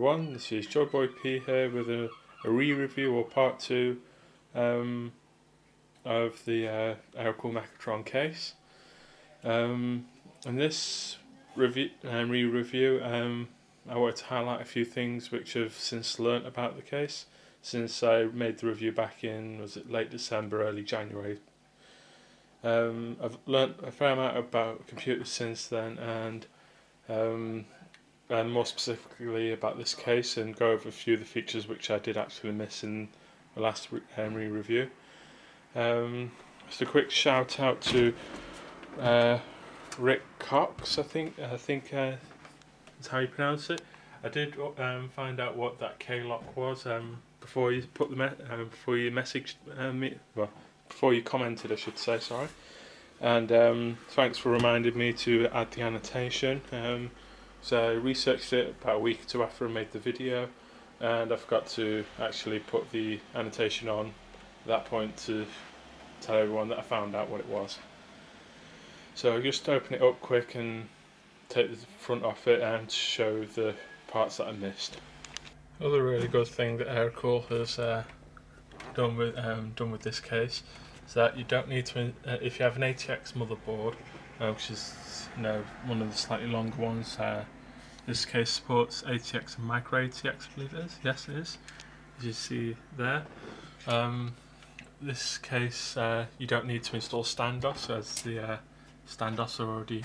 everyone, this is JoyboyP here with a re-review or part 2 of the AeroCool Mechatron case. In this re-review I wanted to highlight a few things which I've since learnt about the case since I made the review back in, was it late December, early January. I've learnt a fair amount about computers since then, and more specifically about this case, and go over a few of the features which I did actually miss in the last re-review. Just a quick shout out to Rick Cox, I think is how you pronounce it. I did find out what that K-lock was before you put the before you messaged me, well, before you commented, I should say, sorry. And thanks for reminding me to add the annotation. So I researched it about a week or two after I made the video, and I forgot to actually put the annotation on at that point to tell everyone that I found out what it was. So I'll just open it up quick and take the front off it and show the parts that I missed. Another really good thing that AeroCool has done with this case is that you don't need to, if you have an ATX motherboard, which is one of the slightly longer ones. This case supports ATX and micro ATX, I believe it is. Yes, it is. As you see there. This case, you don't need to install standoffs, as the standoffs are already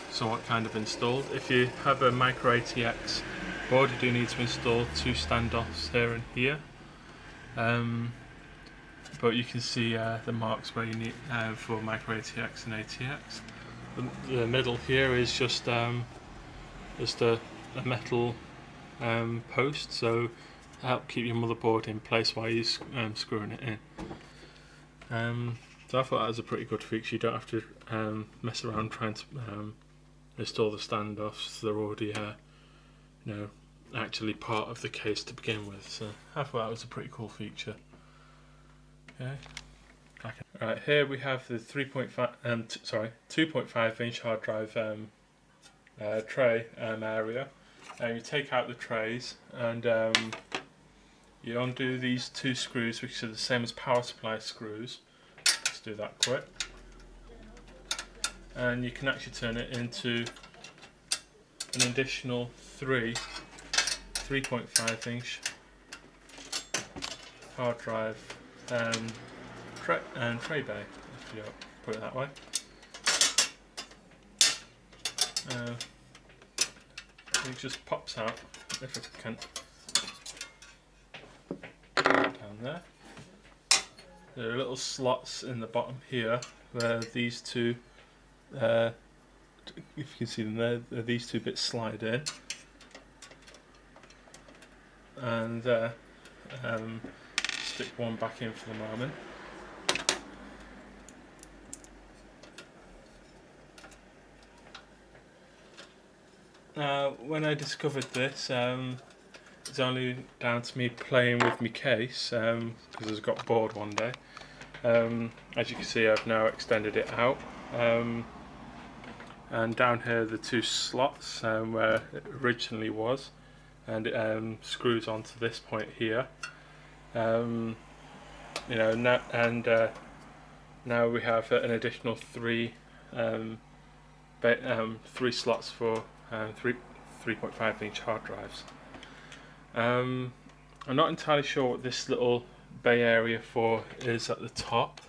somewhat kind of installed. If you have a micro ATX board, you do need to install 2 standoffs here and here. But you can see the marks where you need for micro ATX and ATX. The middle here is just a metal post, so help keep your motherboard in place while you're screwing it in. So I thought that was a pretty good feature. You don't have to mess around trying to install the standoffs. They're already actually part of the case to begin with. So I thought that was a pretty cool feature. Okay. Right, here we have the 2.5 inch hard drive tray area, and you take out the trays and you undo these 2 screws, which are the same as power supply screws. Let's do that quick, and you can actually turn it into an additional 3.5 inch hard drive tray bay, if you put it that way. It just pops out, if I can, down there. There are little slots in the bottom here where these 2, if you can see them there, these 2 bits slide in, and stick one back in for the moment. Now, when I discovered this, it's only down to me playing with my case, because I got bored one day. As you can see, I've now extended it out, and down here the 2 slots where it originally was, and it screws onto this point here. Now we have an additional 3 slots for 3.5 inch hard drives. I'm not entirely sure what this little bay area for is at the top.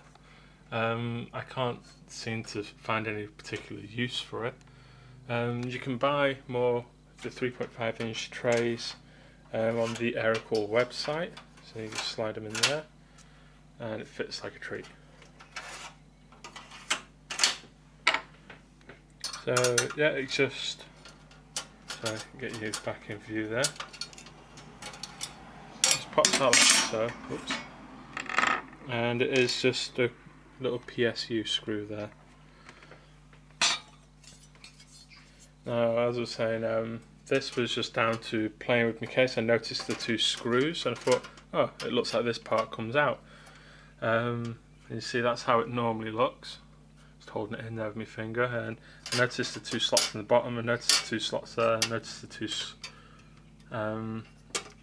I can't seem to find any particular use for it. You can buy more of the 3.5 inch trays on the AeroCool website, so you just slide them in there and it fits like a treat. So yeah, it's just, so I can get you back in view there. Just pops out like so. Oops. And it is just a little PSU screw there. Now, as I was saying, this was just down to playing with my case. I noticed the 2 screws and I thought, oh, it looks like this part comes out. And you see, that's how it normally looks. Just holding it in there with my finger, and I noticed the 2 slots in the bottom, I noticed the 2 slots there, I noticed the 2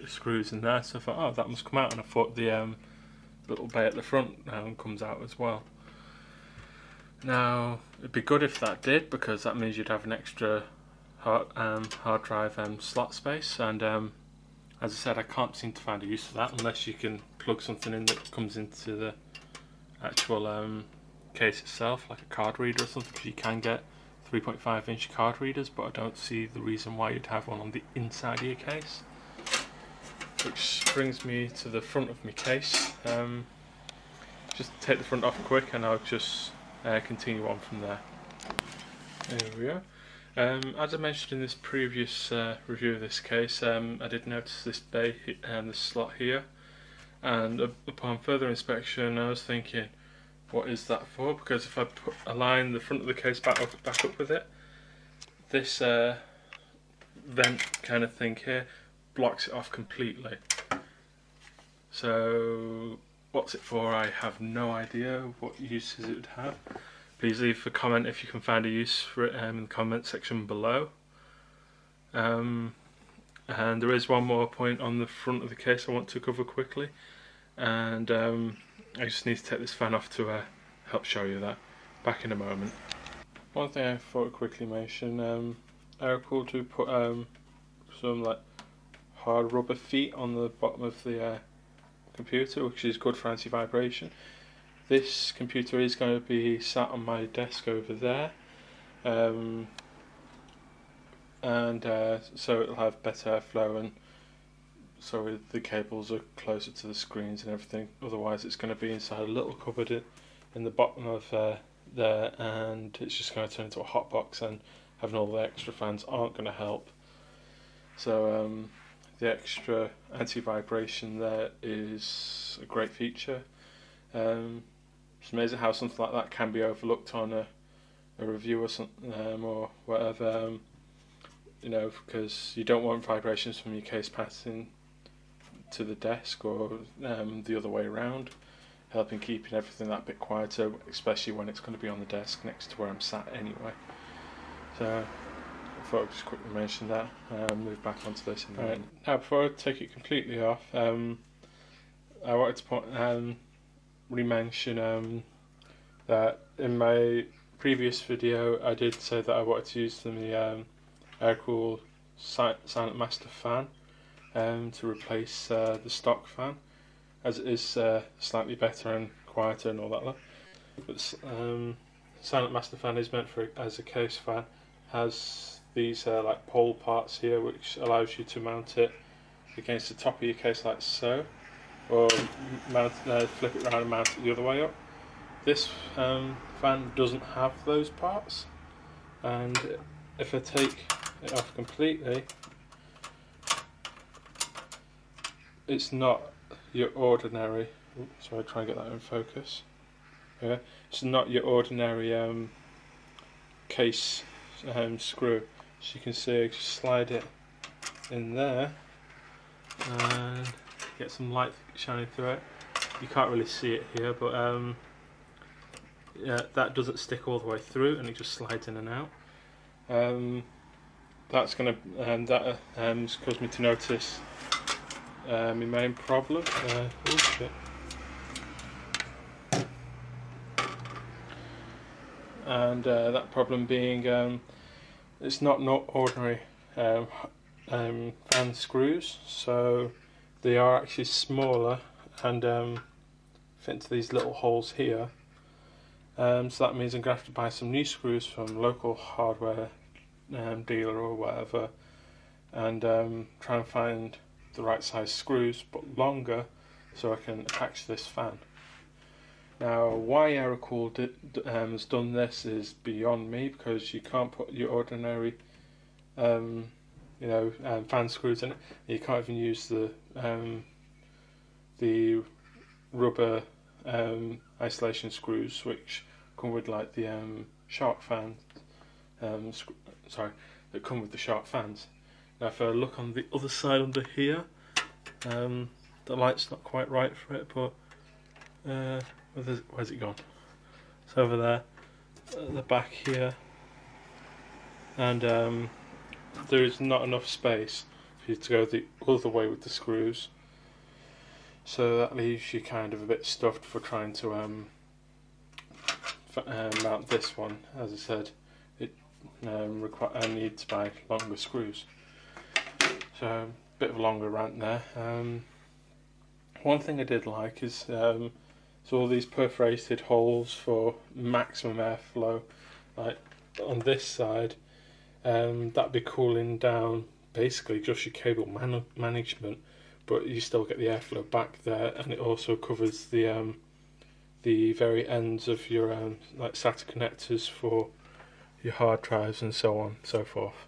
screws in there, so I thought, oh, that must come out, and I thought the little bay at the front comes out as well. Now it'd be good if that did, because that means you'd have an extra hard drive slot space, and as I said, I can't seem to find a use for that unless you can plug something in that comes into the actual case itself, like a card reader or something, because you can get 3.5-inch card readers, but I don't see the reason why you'd have one on the inside of your case. Which brings me to the front of my case. Just take the front off quick and I'll just continue on from there. There we go. As I mentioned in this previous review of this case, I did notice this bay and this slot here, and upon further inspection I was thinking, what is that for? Because if I align the front of the case back up with it, this vent kind of thing here blocks it off completely. So what's it for? I have no idea what uses it would have. Please leave a comment if you can find a use for it in the comment section below. And there is one more point on the front of the case I want to cover quickly, and I just need to take this fan off to help show you that. Back in a moment. One thing I thought I'd quickly mention, AeroCool do put some like hard rubber feet on the bottom of the computer, which is good for anti-vibration. This computer is going to be sat on my desk over there, and so it'll have better airflow, and so the cables are closer to the screens and everything. Otherwise it's going to be inside a little cupboard in the bottom of there, and it's just going to turn into a hot box, and having all the extra fans aren't going to help. So the extra anti-vibration there is a great feature. It's amazing how something like that can be overlooked on a review or something, or whatever, you know, because you don't want vibrations from your case passing to the desk, or the other way around, helping keeping everything that bit quieter, especially when it's going to be on the desk next to where I'm sat anyway. So I thought I'd just quickly mention that, move back onto this in a minute. Now before I take it completely off, I wanted to re-mention that in my previous video I did say that I wanted to use the AeroCool Silent Master fan to replace the stock fan, as it is slightly better and quieter and all that. But Silent Master fan is meant for as a case fan. Has these like pole parts here, which allows you to mount it against the top of your case like so, or flip it around and mount it the other way up. This fan doesn't have those parts, and if I take it off completely, it's not your ordinary, sorry, try and get that in focus. Yeah, it's not your ordinary case screw. So you can see I just slide it in there and get some light shining through it. You can't really see it here, but yeah, that doesn't stick all the way through, and it just slides in and out. That's gonna just caused me to notice my main problem. Oh shit. And that problem being it's not ordinary fan screws, so they are actually smaller and fit into these little holes here. So that means I'm going to have to buy some new screws from local hardware dealer or whatever, and try and find the right size screws but longer so I can attach this fan. Now why AeroCool has done this is beyond me, because you can't put your ordinary fan screws in it. You can't even use the rubber isolation screws which come with like the shark fan, that come with the shark fans. Now if I look on the other side under here, the light's not quite right for it, but where's it gone? It's over there at the back here, and there is not enough space you to go the other way with the screws. So that leaves you kind of a bit stuffed for trying to mount this one. As I said, it needs to buy longer screws. So a bit of a longer rant there. One thing I did like is so all these perforated holes for maximum airflow, like on this side, that'd be cooling down basically just your cable management, but you still get the airflow back there, and it also covers the very ends of your like SATA connectors for your hard drives and so on and so forth.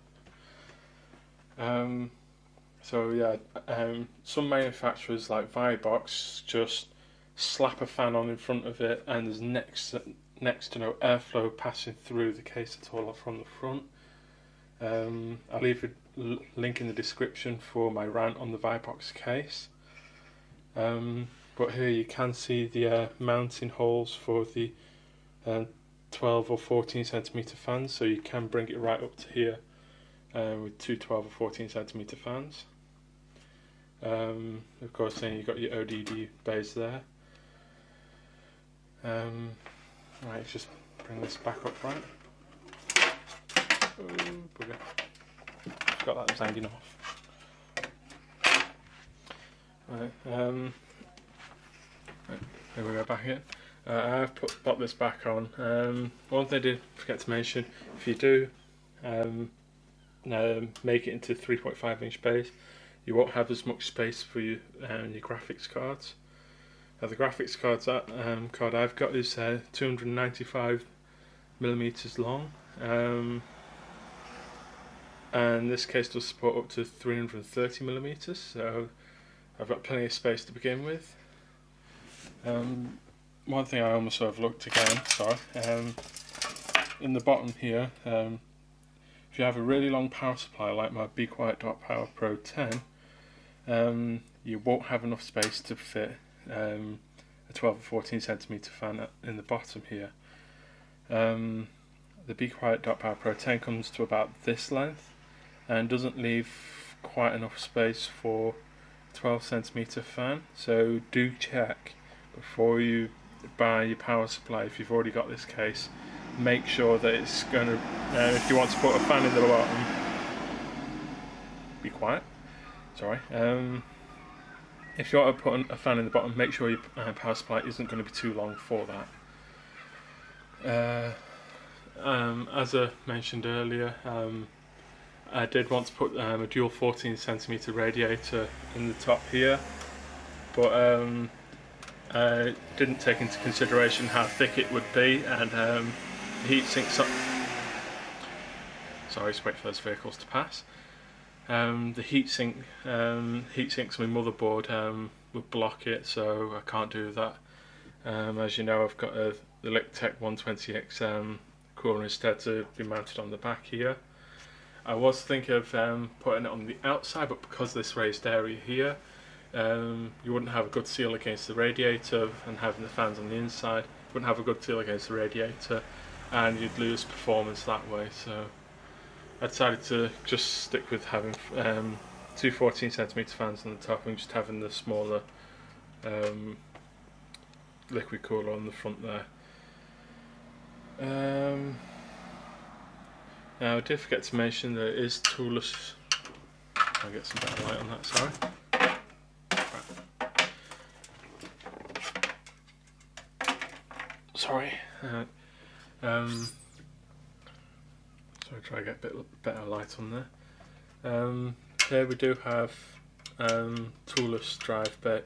So yeah, some manufacturers like ViBox just slap a fan on in front of it, and there's next to no airflow passing through the case at all from the front. I'll leave a link in the description for my rant on the ViBox case. But here you can see the mounting holes for the 12 or 14 centimeter fans, so you can bring it right up to here with two 12 or 14 centimeter fans. Of course, then you've got your ODD bays there. Right, let's just bring this back up right. Oh, bugger. Forgot that was hanging off. Right, here we go back again. I've put this back on. One thing I did forget to mention, if you do make it into 3.5 inch bays, you won't have as much space for your graphics cards. The graphics card I've got is 295 millimeters long, and this case does support up to 330 millimeters, so I've got plenty of space to begin with. One thing I almost overlooked again, sorry, in the bottom here, if you have a really long power supply like my Be Quiet Power Pro 10, you won't have enough space to fit a 12 or 14 centimeter fan in the bottom here. The Be Quiet Power Pro 10 comes to about this length and doesn't leave quite enough space for a 12 centimeter fan, so do check before you buy your power supply. If you've already got this case, make sure that it's going to, if you want to put a fan in the bottom, be quiet, sorry, if you want to put a fan in the bottom, make sure your power supply isn't going to be too long for that. As I mentioned earlier, I did want to put a dual 14 centimeter radiator in the top here, but I didn't take into consideration how thick it would be, and the heat sinks up. Sorry, just wait for those vehicles to pass. The heat sinks on my motherboard would block it, so I can't do that. As you know, I've got the Lichtech 120X cooler instead to be mounted on the back here. I was thinking of putting it on the outside, but because of this raised area here, you wouldn't have a good seal against the radiator, and having the fans on the inside, you wouldn't have a good seal against the radiator, and you'd lose performance that way. So I decided to just stick with having two 14 centimeter fans on the top and just having the smaller liquid cooler on the front there. Now I did forget to mention that it is toolless. I'll get some better light on that, sorry. Sorry. So I'll try to get a bit better light on there. Here we do have toolless drive bay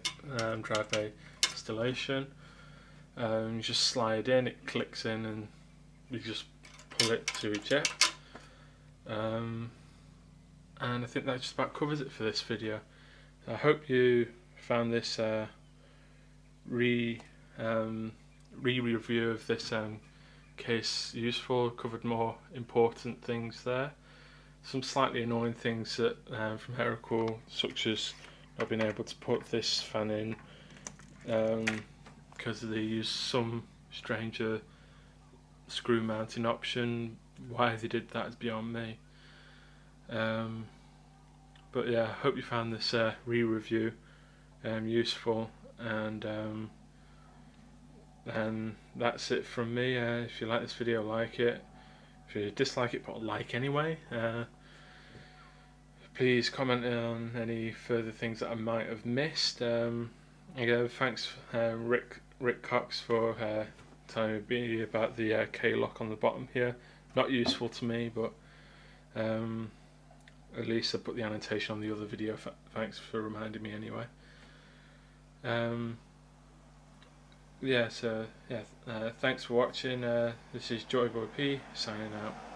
installation. You just slide in, it clicks in, and you just pull it to eject. And I think that just about covers it for this video. I hope you found this review of this case useful. Covered more important things there. Some slightly annoying things that from AeroCool, such as not being able to put this fan in because they use some stranger screw mounting option. Why they did that is beyond me. But yeah, I hope you found this re-review useful, and that's it from me. If you like this video, like it. If you dislike it, put a like anyway. Please comment on any further things that I might have missed. Yeah, thanks Rick Cox for telling me about the K-lock on the bottom here. Not useful to me, but at least I put the annotation on the other video. Thanks for reminding me anyway. Yeah, so yeah, thanks for watching. This is JoyboyP signing out.